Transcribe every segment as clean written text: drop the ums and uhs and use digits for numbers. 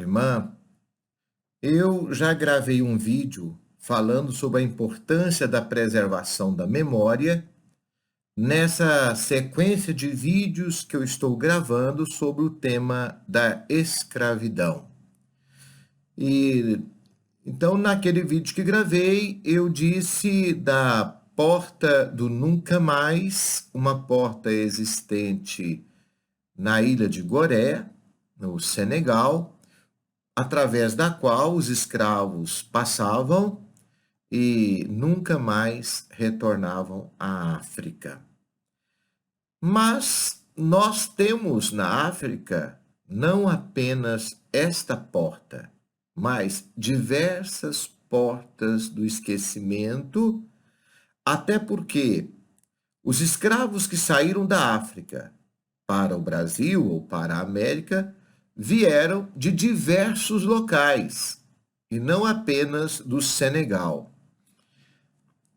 irmã, eu já gravei um vídeo falando sobre a importância da preservação da memória nessa sequência de vídeos que eu estou gravando sobre o tema da escravidão. E então, naquele vídeo que gravei, eu disse da porta do nunca mais, uma porta existente na ilha de Gorée, no Senegal, através da qual os escravos passavam e nunca mais retornavam à África. Mas nós temos na África não apenas esta porta, mas diversas portas do esquecimento, até porque os escravos que saíram da África para o Brasil ou para a América vieram de diversos locais, e não apenas do Senegal.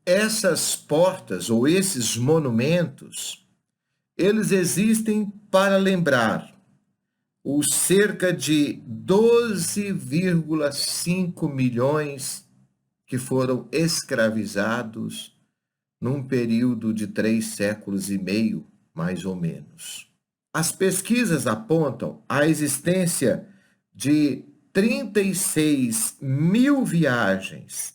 Essas portas ou esses monumentos, eles existem para lembrar os cerca de 12,5 milhões que foram escravizados num período de 3 séculos e meio, mais ou menos. As pesquisas apontam a existência de 36 mil viagens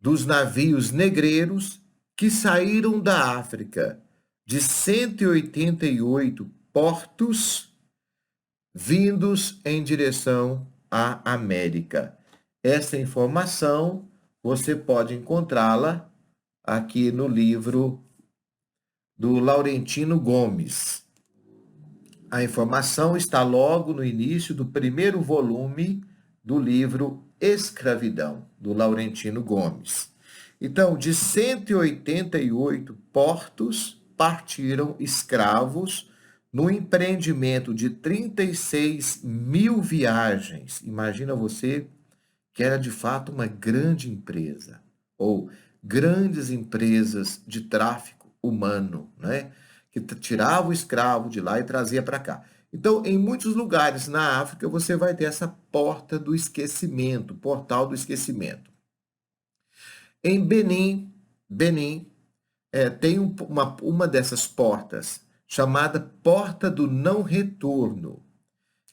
dos navios negreiros que saíram da África de 188 portos vindos em direção à América. Essa informação você pode encontrá-la aqui no livro do Laurentino Gomes. A informação está logo no início do primeiro volume do livro Escravidão, do Laurentino Gomes. Então, de 188 portos partiram escravos no empreendimento de 36 mil viagens. Imagina você que era de fato uma grande empresa, ou grandes empresas de tráfico humano, né? Que tirava o escravo de lá e trazia para cá. Então, em muitos lugares na África, você vai ter essa porta do esquecimento, portal do esquecimento. Em Benin, tem uma dessas portas, chamada Porta do Não Retorno.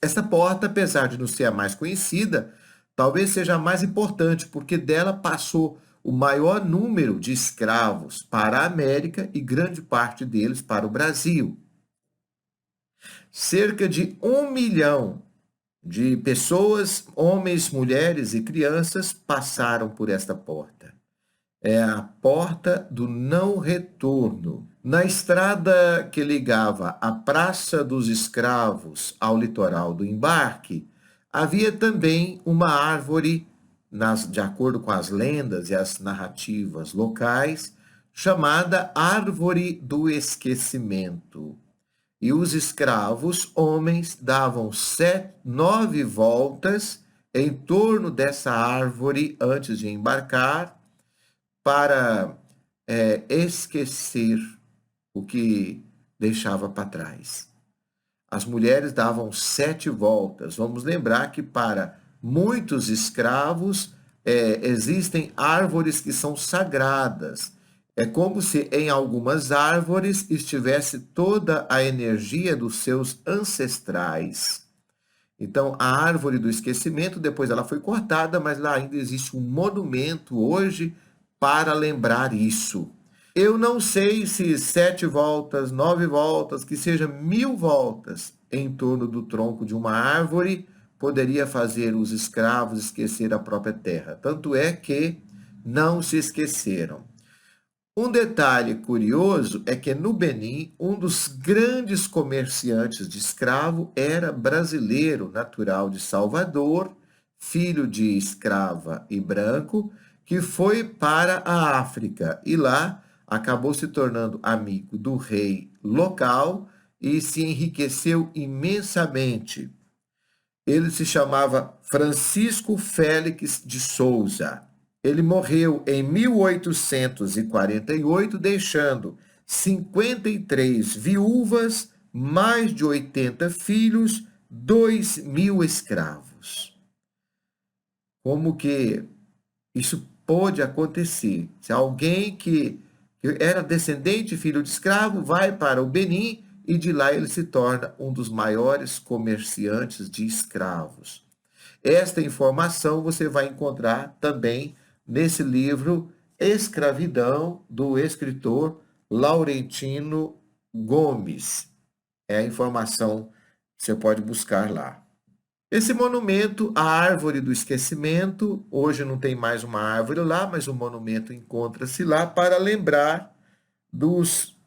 Essa porta, apesar de não ser a mais conhecida, talvez seja a mais importante, porque dela passou o maior número de escravos para a América e grande parte deles para o Brasil. Cerca de 1 milhão de pessoas, homens, mulheres e crianças, passaram por esta porta. É a Porta do Não Retorno. Na estrada que ligava a Praça dos Escravos ao litoral do embarque, havia também uma árvore, de acordo com as lendas e as narrativas locais, chamada Árvore do Esquecimento. E os escravos, homens, davam 9 voltas em torno dessa árvore antes de embarcar, para esquecer o que deixava para trás. As mulheres davam 7 voltas. Vamos lembrar que para muitos escravos existem árvores que são sagradas. É como se em algumas árvores estivesse toda a energia dos seus ancestrais. Então, a árvore do esquecimento, depois ela foi cortada, mas lá ainda existe um monumento hoje para lembrar isso. Eu não sei se 7 voltas, 9 voltas, que seja 1000 voltas em torno do tronco de uma árvore poderia fazer os escravos esquecer a própria terra. Tanto é que não se esqueceram. Um detalhe curioso é que no Benin, um dos grandes comerciantes de escravo era brasileiro, natural de Salvador, filho de escrava e branco, que foi para a África e lá acabou se tornando amigo do rei local e se enriqueceu imensamente. Ele se chamava Francisco Félix de Souza. Ele morreu em 1848, deixando 53 viúvas, mais de 80 filhos, 2.000 escravos. escravos. Como que isso pôde acontecer? Se alguém que era descendente, filho de escravo, vai para o Benin e de lá ele se torna um dos maiores comerciantes de escravos. Esta informação você vai encontrar também nesse livro Escravidão, do escritor Laurentino Gomes. É a informação que você pode buscar lá. Esse monumento, a Árvore do Esquecimento, hoje não tem mais uma árvore lá, mas o monumento encontra-se lá para lembrar dos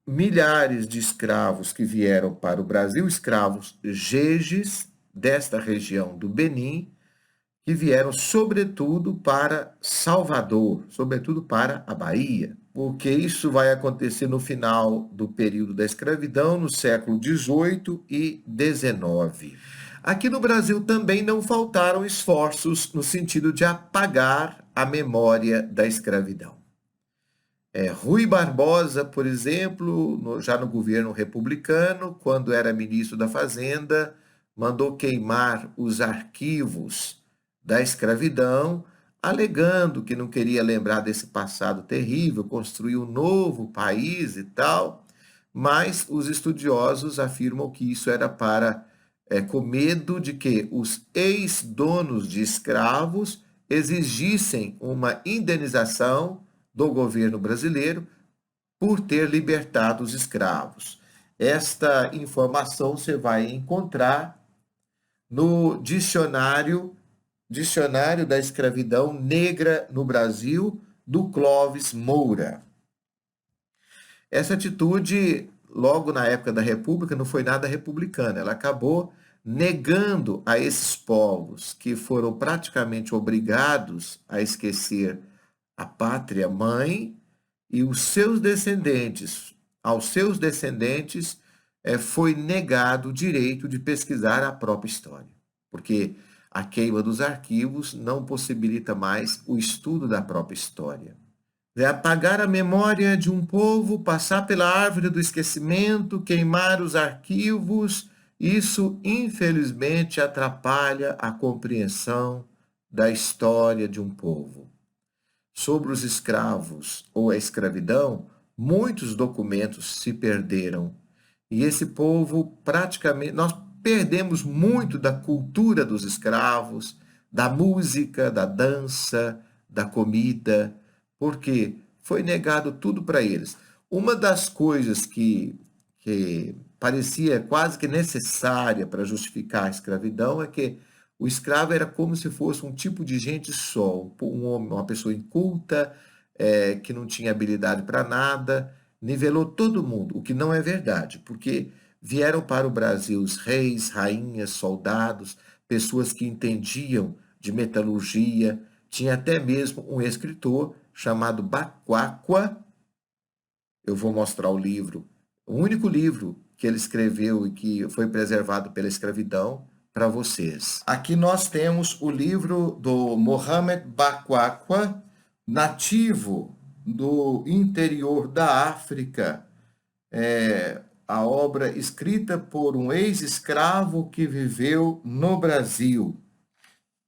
milhares de escravos que vieram para o Brasil, escravos jejes desta região do Benin, que vieram sobretudo para Salvador, sobretudo para a Bahia, porque isso vai acontecer no final do período da escravidão, no século XVIII e XIX. Aqui no Brasil também não faltaram esforços no sentido de apagar a memória da escravidão. Rui Barbosa, por exemplo, já no governo republicano, quando era ministro da Fazenda, mandou queimar os arquivos da escravidão, alegando que não queria lembrar desse passado terrível, construir um novo país e tal, mas os estudiosos afirmam que isso era com medo de que os ex-donos de escravos exigissem uma indenização do governo brasileiro por ter libertado os escravos. Esta informação você vai encontrar no Dicionário da Escravidão Negra no Brasil, do Clóvis Moura. Essa atitude, logo na época da República, não foi nada republicana. Ela acabou negando a esses povos que foram praticamente obrigados a esquecer a pátria mãe e os seus descendentes. Aos seus descendentes foi negado o direito de pesquisar a própria história, porque a queima dos arquivos não possibilita mais o estudo da própria história. Apagar a memória de um povo, passar pela árvore do esquecimento, queimar os arquivos, isso infelizmente atrapalha a compreensão da história de um povo. Sobre os escravos ou a escravidão, muitos documentos se perderam. E esse povo praticamente, nós perdemos muito da cultura dos escravos, da música, da dança, da comida, porque foi negado tudo para eles. Uma das coisas que parecia quase que necessária para justificar a escravidão é que o escravo era como se fosse um tipo de gente só, um homem, uma pessoa inculta, que não tinha habilidade para nada, nivelou todo mundo, o que não é verdade, porque vieram para o Brasil os reis, rainhas, soldados, pessoas que entendiam de metalurgia, tinha até mesmo um escritor chamado Bacuacua. Eu vou mostrar o livro, o único livro que ele escreveu e que foi preservado pela escravidão, para vocês. Aqui nós temos o livro do Mohamed Bacuacua, nativo do interior da África, a obra escrita por um ex-escravo que viveu no Brasil,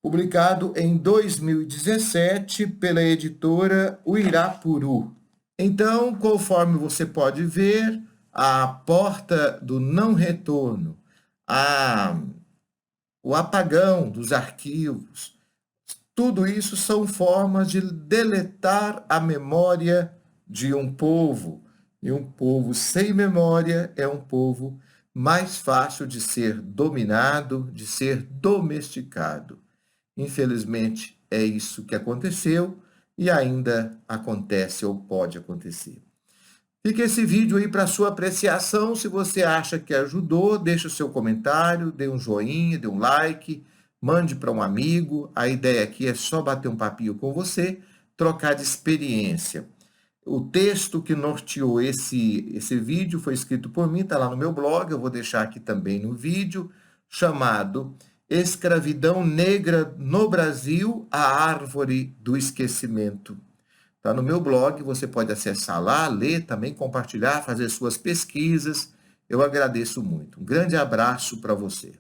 publicado em 2017 pela editora Uirapuru. Então, conforme você pode ver, a porta do não retorno, o apagão dos arquivos, tudo isso são formas de deletar a memória de um povo. E um povo sem memória é um povo mais fácil de ser dominado, de ser domesticado. Infelizmente, é isso que aconteceu e ainda acontece ou pode acontecer. Fica esse vídeo aí para sua apreciação. Se você acha que ajudou, deixa o seu comentário, dê um joinha, dê um like, mande para um amigo. A ideia aqui é só bater um papinho com você, trocar de experiência. O texto que norteou esse vídeo foi escrito por mim, está lá no meu blog, eu vou deixar aqui também no vídeo, chamado Escravidão Negra no Brasil, a Árvore do Esquecimento. Está no meu blog, você pode acessar lá, ler, também compartilhar, fazer suas pesquisas. Eu agradeço muito. Um grande abraço para você.